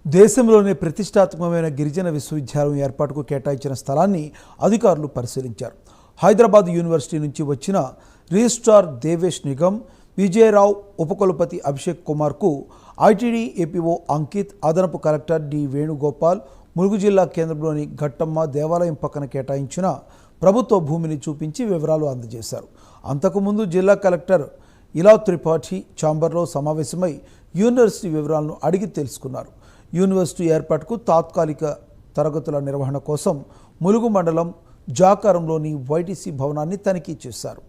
దేశంలోనే ప్రతిష్టాత్మకమైన గిరిజన విశ్వవిద్యాలయం ఏర్పాటుకు కేటాయించిన స్థలాన్ని అధికారులు పరిశీలించారు. హైదరాబాద్ యూనివర్సిటీ నుంచి వచ్చిన రిజిస్ట్రార్ దేవేష్ నిగమ్, విజయరావు, ఉపకులపతి అభిషేక్ కుమార్కు ఐటీడీ ఏపీఓ అంకిత్, అదనపు కలెక్టర్ డి వేణుగోపాల్ ములుగు జిల్లా కేంద్రంలోని ఘట్టమ్మ దేవాలయం పక్కన కేటాయించిన ప్రభుత్వ భూమిని చూపించి వివరాలు అందజేశారు. అంతకుముందు జిల్లా కలెక్టర్ ఇలా త్రిపాఠి ఛాంబర్లో సమావేశమై యూనివర్సిటీ వివరాలను అడిగి తెలుసుకున్నారు. యూనివర్సిటీ ఏర్పాటుకు తాత్కాలిక తరగతుల నిర్వహణ కోసం ములుగు మండలం జాకారంలోని వైటీసీ భవనాన్ని తనిఖీ చేశారు.